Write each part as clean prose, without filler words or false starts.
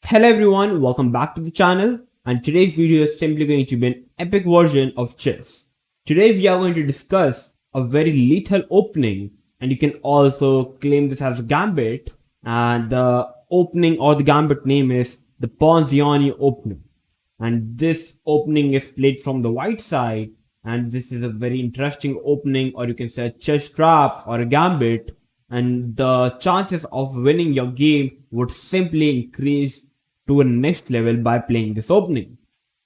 Hello everyone, welcome back to the channel, and today's video is simply going to be an epic version of chess. Today we are going to discuss a very lethal opening, and you can also claim this as a gambit, and the opening or the gambit name is the Ponziani Opening. And this opening is played from the white side, and this is a very interesting opening, or you can say a chess trap or a gambit, and the chances of winning your game would simply increase to a next level by playing this opening.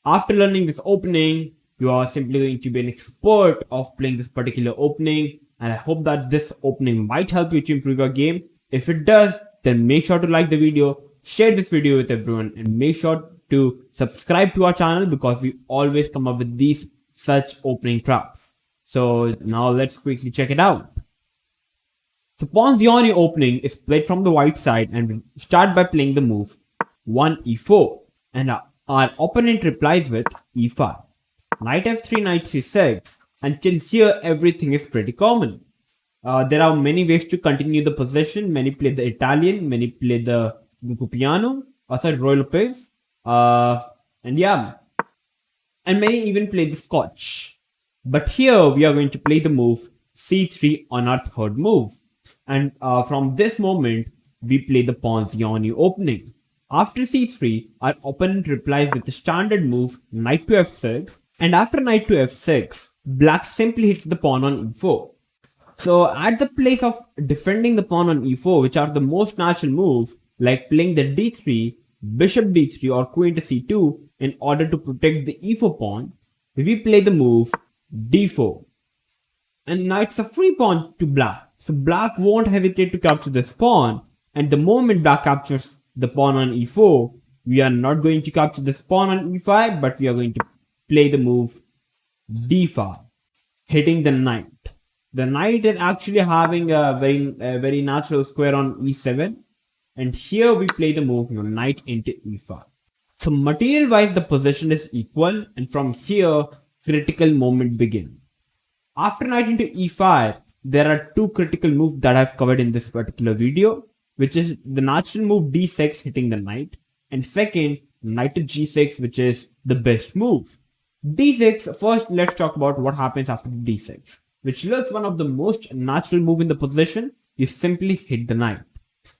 After learning this opening, you are simply going to be an expert of playing this particular opening, and I hope that this opening might help you to improve your game. If it does, then make sure to like the video, share this video with everyone, and make sure to subscribe to our channel because we always come up with these such opening traps. So now let's quickly check it out. So Ponziani Opening is played from the white side, and we start by playing the move 1 e4, and our opponent replies with e5, knight f3, knight c6. Until here everything is pretty common. There are many ways to continue the position. Many play the Italian, many play the piano, Ruy Lopez, and many even play the Scotch. But here we are going to play the move c3 on our third move, and from this moment we play the Ponziani Opening. After c3, our opponent replies with the standard move knight to f6, and after knight to f6, black simply hits the pawn on e4. So at the place of defending the pawn on e4, which are the most natural move, like playing the d3, bishop d3 or queen to c2 in order to protect the e4 pawn, we play the move d4. And now it's a free pawn to black. So black won't hesitate to capture this pawn, and the moment black captures the pawn on e4, we are not going to capture this pawn on e5, but we are going to play the move d5, hitting the knight. The knight is actually having a very natural square on e7, and here we play the move knight into e5. So material wise the position is equal, and from here critical moment begins. After knight into e5, there are two critical moves that I've covered in this particular video, which is the natural move d6 hitting the knight, and second, knight to g6, which is the best move. d6, first let's talk about what happens after d6, which looks one of the most natural move in the position. You simply hit the knight.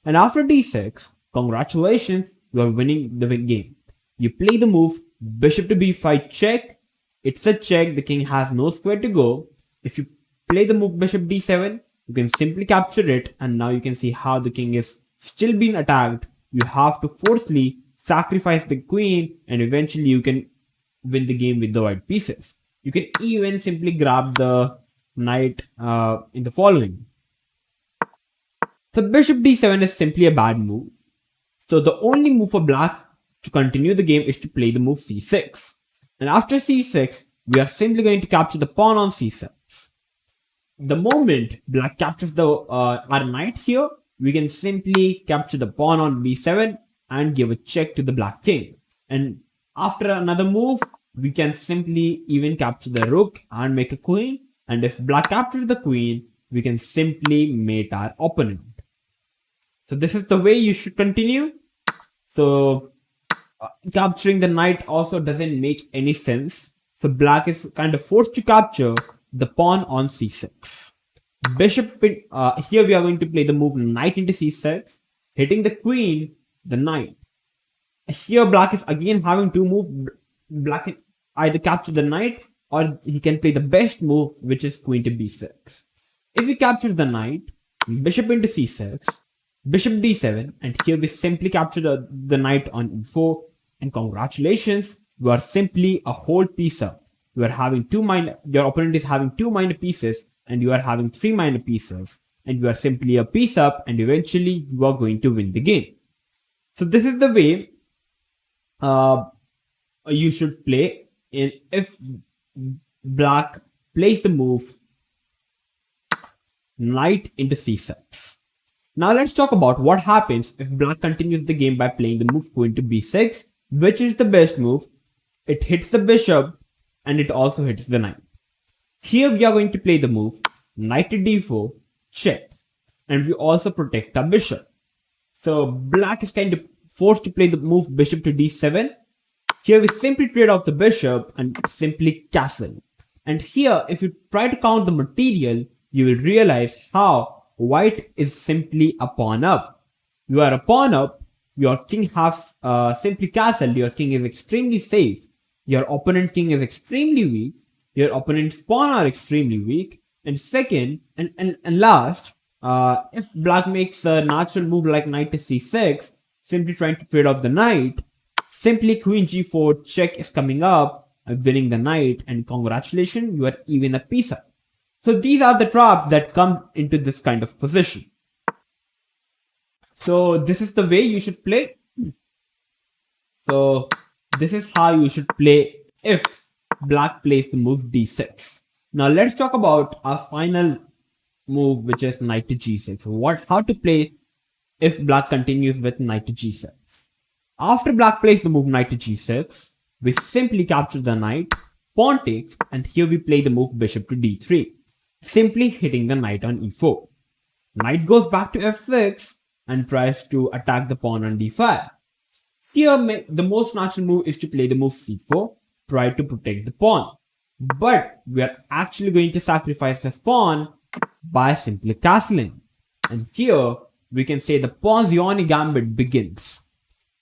And after d6, congratulations, you are winning the game. You play the move bishop to b5 check. It's a check, the king has no square to go. If you play the move bishop d7, you can simply capture it, and now you can see how the king is still being attacked. You have to forcefully sacrifice the queen, and eventually you can win the game with the white pieces. You can even simply grab the knight in the following. So bishop d7 is simply a bad move. So the only move for black to continue the game is to play the move c6. And after c6, we are simply going to capture the pawn on c6. The moment black captures the our knight here, we can simply capture the pawn on b7 and give a check to the black king. And after another move, we can simply even capture the rook and make a queen. And if black captures the queen, we can simply mate our opponent. So this is the way you should continue. So capturing the knight also doesn't make any sense. So black is kind of forced to capture the pawn on c6. Bishop here we are going to play the move knight into c6, hitting the queen, the knight. Here black is again having two moves. Black can either capture the knight, or he can play the best move, which is queen to b6. If we capture the knight, bishop into c6, bishop d7, and here we simply capture the knight on e4, and congratulations, you are simply a whole piece up. You are having your opponent is having two minor pieces, and you are having three minor pieces, and you are simply a piece up, and eventually you are going to win the game. So this is the way you should play if black plays the move knight into c6. Now let's talk about what happens if black continues the game by playing the move queen to b6, which is the best move. It hits the bishop, and it also hits the knight. Here we are going to play the move knight to d4 check, and we also protect our bishop. So black is kind of forced to play the move bishop to d7. Here we simply trade off the bishop and simply castle. And here, if you try to count the material, you will realize how white is simply a pawn up. You are a pawn up, your king has simply castled, your king is extremely safe, your opponent king is extremely weak, your opponent's pawn are extremely weak, and second, and last, if black makes a natural move like knight to c6, simply trying to trade off the knight, simply queen g4 check is coming up, winning the knight, and congratulations, you are even a piece up. So these are the traps that come into this kind of position. So this is the way you should play. So this is how you should play if black plays the move d6. Now let's talk about our final move, which is knight to g6. How to play if black continues with knight to g6. After black plays the move knight to g6, we simply capture the knight, pawn takes, and here we play the move bishop to d3, simply hitting the knight on e4. Knight goes back to f6 and tries to attack the pawn on d5. Here, the most natural move is to play the move c4, try to protect the pawn. But we are actually going to sacrifice this pawn by simply castling. And here, we can say the Ponziani gambit begins.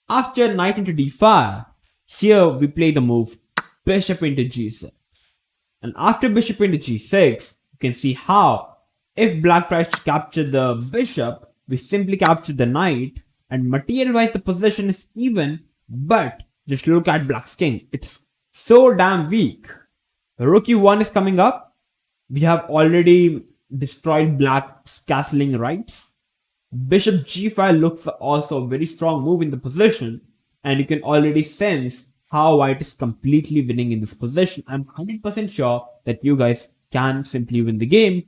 After knight into d5, here we play the move bishop into g6. And after bishop into g6, you can see how if black tries to capture the bishop, we simply capture the knight, and material-wise the position is even, but just look at black's king. It's so damn weak. Rook e1 is coming up. We have already destroyed black's castling rights. Bishop g5 looks also a very strong move in the position, and you can already sense how white is completely winning in this position. I'm 100% sure that you guys can simply win the game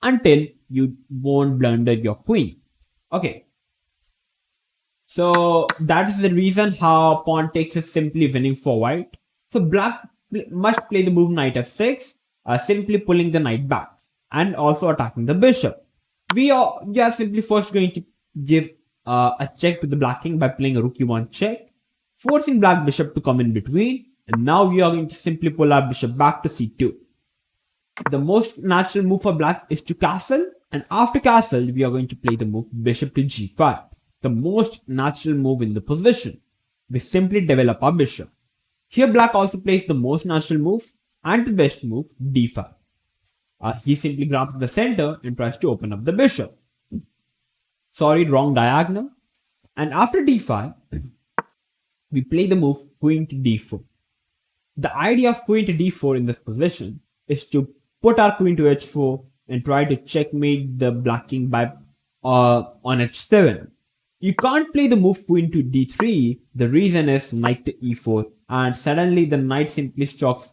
until you won't blunder your queen. Okay. So that is the reason how pawn takes is simply winning for white. So black must play the move knight f6, simply pulling the knight back and also attacking the bishop. We are simply first going to give a check to the black king by playing a rook e1 check, forcing black bishop to come in between, and now we are going to simply pull our bishop back to c2. The most natural move for black is to castle, and after castle, we are going to play the move bishop to g5, the most natural move in the position. We simply develop our bishop. Here black also plays the most natural move and the best move, d5. He simply grabs the center and tries to open up the bishop. Sorry, wrong diagonal. And after d5, we play the move queen to d4. The idea of queen to d4 in this position is to put our queen to h4 and try to checkmate the black king by on h7. You can't play the move queen to d3. The reason is knight to e4, and suddenly the knight simply stops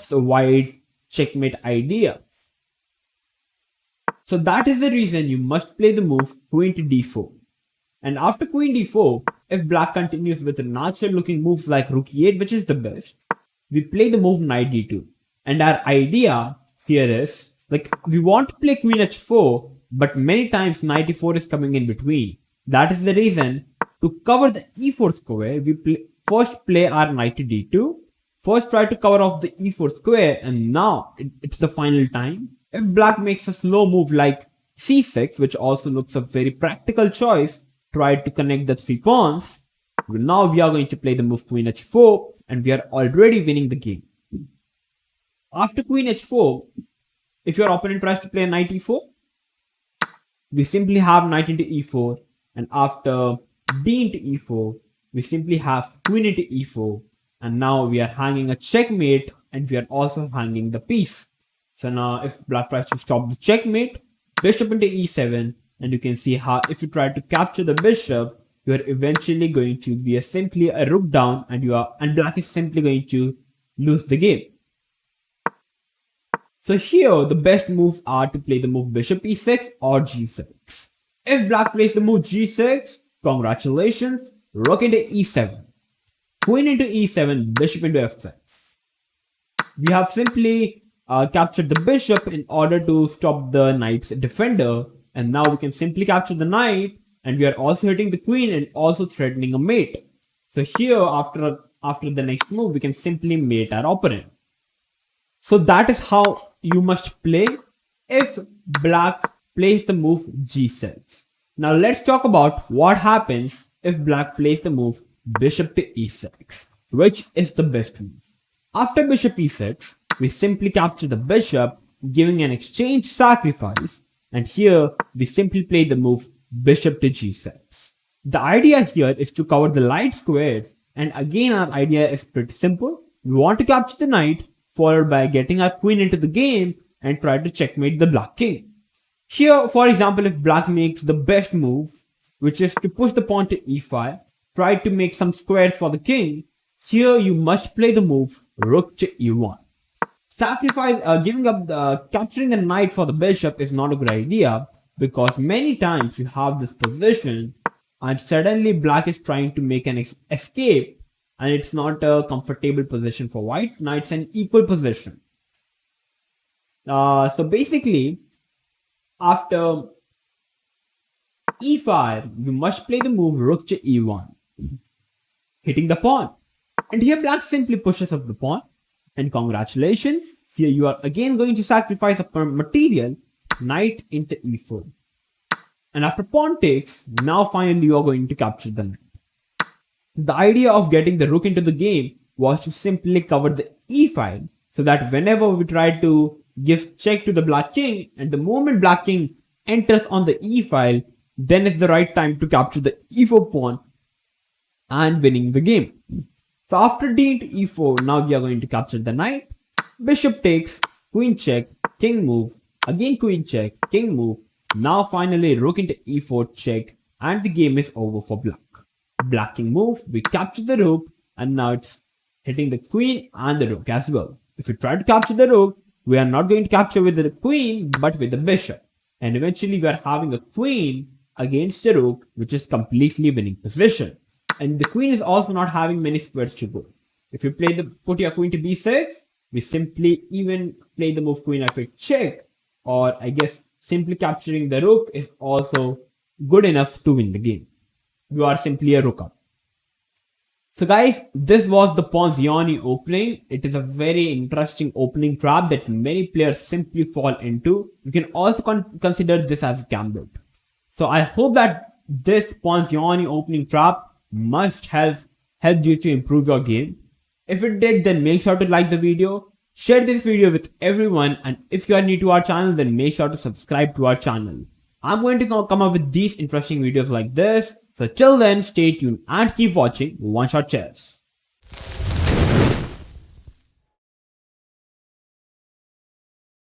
the white checkmate idea. So that is the reason you must play the move queen to d4. And after queen d4, if black continues with natural looking moves like rook e8, which is the best, we play the move knight d2. And our idea here is, like, we want to play queen h4, but many times knight e4 is coming in between. That is the reason, to cover the e4 square, we first play our knight to d2. First try to cover off the e4 square, and now it's the final time. If black makes a slow move like c6, which also looks a very practical choice, try to connect the 3 pawns. Now we are going to play the move queen h4, and we are already winning the game. After queen h4, if your opponent tries to play knight e4, we simply have knight into e4, and after d into e4, we simply have queen into e4, and now we are hanging a checkmate, and we are also hanging the piece. So now if black tries to stop the checkmate, bishop into e7, and you can see how if you try to capture the bishop, you are eventually going to be simply a rook down, and black is simply going to lose the game. So here the best moves are to play the move bishop e6 or g6. If black plays the move g6, congratulations, rook into e7, queen into e7, bishop into f6. We have simply captured the bishop in order to stop the knight's defender, and now we can simply capture the knight and we are also hitting the queen and also threatening a mate. So here, after the next move, we can simply mate our opponent. So that is how you must play if black plays the move g6. Now let's talk about what happens if black plays the move bishop to e6, which is the best move. After bishop e6, we simply capture the bishop, giving an exchange sacrifice, and here we simply play the move bishop to g6. The idea here is to cover the light squares, and again our idea is pretty simple. We want to capture the knight, followed by getting our queen into the game and try to checkmate the black king. Here, for example, if black makes the best move, which is to push the pawn to e5, try to make some squares for the king, here you must play the move rook to e1. Capturing the knight for the bishop is not a good idea, because many times you have this position and suddenly black is trying to make an escape, and it's not a comfortable position for white. Now it's an equal position. So basically, after e5, you must play the move rook to e1, hitting the pawn. And here black simply pushes up the pawn. And congratulations, here you are again going to sacrifice a material, knight into e4. And after pawn takes, now finally you are going to capture the knight. The idea of getting the rook into the game was to simply cover the e file, so that whenever we try to give check to the black king, and the moment black king enters on the e file, then is the right time to capture the e4 pawn and winning the game. So after d into e4, now we are going to capture the knight. Bishop takes, queen check, king move, again queen check, king move. Now finally rook into e4 check, and the game is over for black. Black king move, we capture the rook, and now it's hitting the queen and the rook as well. If we try to capture the rook, we are not going to capture with the queen, but with the bishop. And eventually we are having a queen against the rook, which is completely winning position. And the queen is also not having many squares to go. If you put your queen to b6, we simply even play the move queen f8 check, or I guess simply capturing the rook is also good enough to win the game. You are simply a rook up. So guys, this was the Ponziani opening. It is a very interesting opening trap that many players simply fall into. You can also consider this as a gambit. So I hope that this Ponziani opening trap must help you to improve your game. If it did, then make sure to like the video, share this video with everyone, and if you are new to our channel, then make sure to subscribe to our channel. I'm going to come up with these interesting videos like this. So till then, stay tuned and keep watching OneShot Chess.